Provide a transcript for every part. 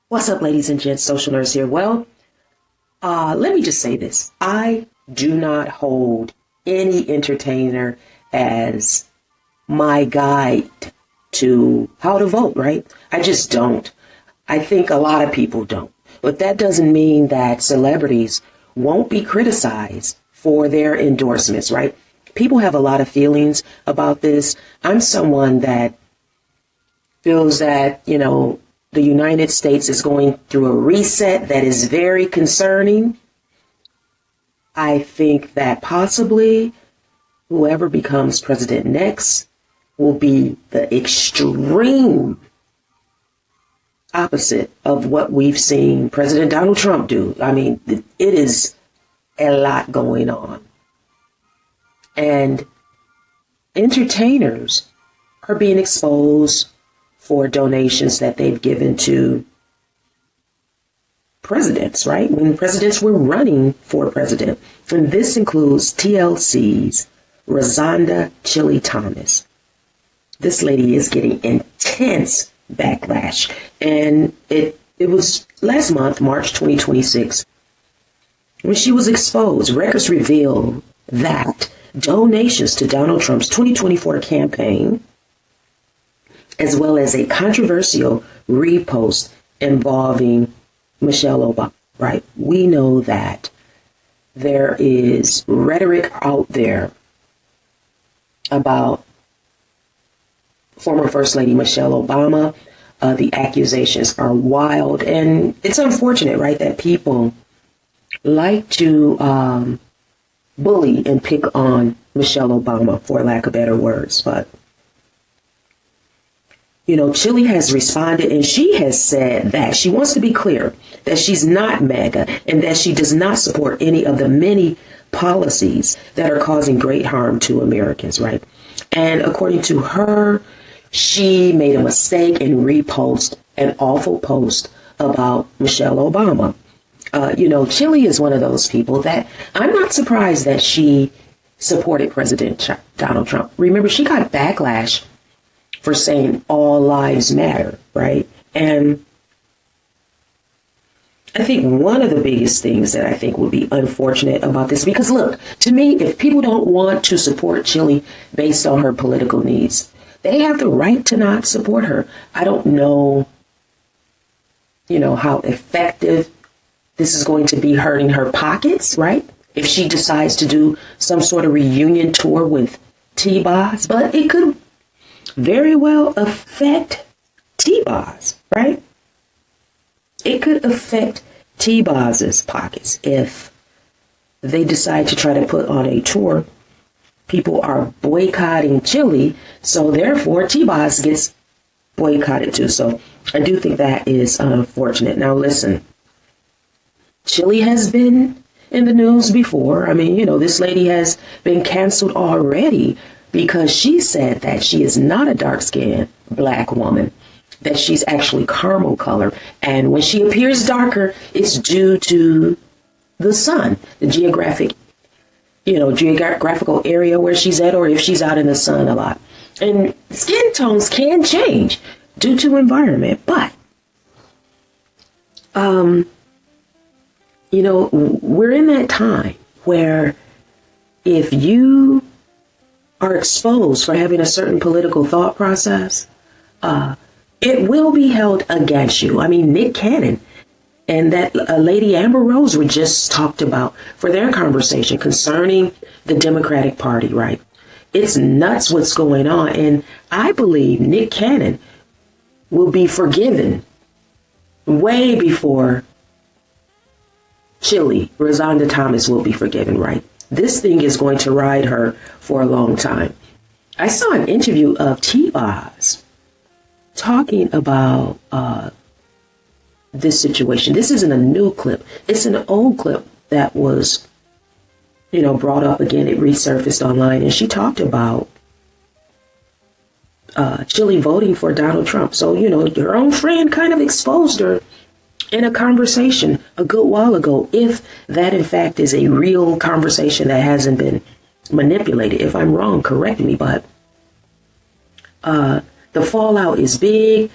What's up, ladies and gents? Social Nurse here. Well, let me just say this. I do not hold any entertainer as my guide to how to vote, right? I just don't. I think a lot of people don't. But that doesn't mean that celebrities won't be criticized for their endorsements, right? People have a lot of feelings about this. I'm someone that feels that, the United States is going through a reset that is very concerning. I think that possibly whoever becomes president next will be the extreme opposite of what we've seen President Donald Trump do. I mean, it is a lot going on. And entertainers are being exposed for donations that they've given to presidents, right? When presidents were running for president. And this includes TLC's Rozonda Chilli Thomas. This lady is getting intense backlash. And it was last month, March 2026, when she was exposed. Records reveal that donations to Donald Trump's 2024 campaign, as well as a controversial repost involving Michelle Obama, right? We know that there is rhetoric out there about former First Lady Michelle Obama. The accusations are wild, and it's unfortunate, right, that people like to bully and pick on Michelle Obama, for lack of better words. But Chilli has responded, and she has said that she wants to be clear that she's not MAGA and that she does not support any of the many policies that are causing great harm to Americans, right? And according to her, she made a mistake and reposted an awful post about Michelle Obama. Chilli is one of those people that I'm not surprised that she supported President Donald Trump. Remember, she got backlash for saying all lives matter, right? And I think one of the biggest things that I think would be unfortunate about this, because look, to me, if people don't want to support Chilli based on her political needs, they have the right to not support her. I don't know, how effective this is going to be hurting her pockets, right? If she decides to do some sort of reunion tour with T-Boz, but it could very well affect T-Boz, right? It could affect T-Boz's pockets if they decide to try to put on a tour. People are boycotting Chilli, so therefore T-Boz gets boycotted too. So I do think that is unfortunate. Now listen, Chilli has been in the news before. I mean, this lady has been canceled already because she said that she is not a dark-skinned black woman, that she's actually caramel color. And when she appears darker, it's due to the sun, the geographical area where she's at, or if she's out in the sun a lot. And skin tones can change due to environment. But, we're in that time where if you are exposed for having a certain political thought process, it will be held against you. I mean, Nick Cannon and that lady Amber Rose were just talked about for their conversation concerning the Democratic Party, right? It's nuts what's going on. And I believe Nick Cannon will be forgiven way before Chilli, Rozonda Thomas, will be forgiven, right? This thing is going to ride her for a long time. I saw an interview of T-Boz talking about this situation. This isn't a new clip. It's an old clip that was, brought up again. It resurfaced online, and she talked about Chilli voting for Donald Trump. So, her own friend kind of exposed her in a conversation a good while ago, if that in fact is a real conversation that hasn't been manipulated. If I'm wrong, correct me, but the fallout is big.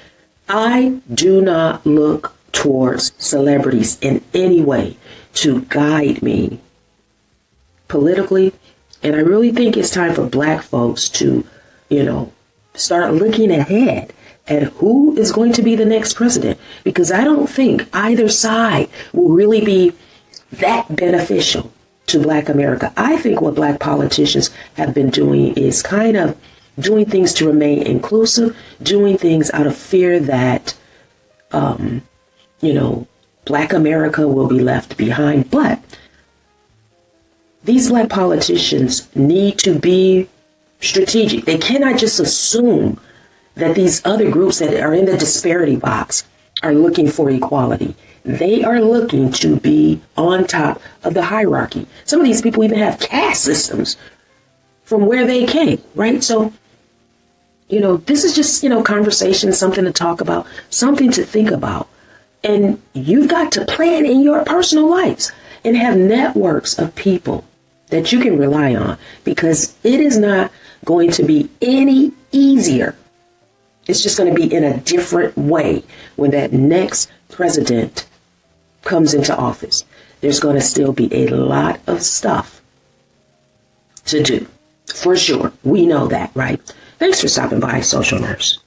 I do not look towards celebrities in any way to guide me politically. And I really think it's time for black folks to, start looking ahead at who is going to be the next president, because I don't think either side will really be that beneficial to black America. I think what black politicians have been doing is kind of doing things to remain inclusive, doing things out of fear that, black America will be left behind. But these black politicians need to be strategic. They cannot just assume that these other groups that are in the disparity box are looking for equality. They are looking to be on top of the hierarchy. Some of these people even have caste systems from where they came, right? So, this is just, conversation, something to talk about, something to think about. And you've got to plan in your personal lives and have networks of people that you can rely on, because it is not going to be any easier. It's just going to be in a different way when that next president comes into office. There's going to still be a lot of stuff to do. For sure. We know that, right? Thanks for stopping by, Social Nurse.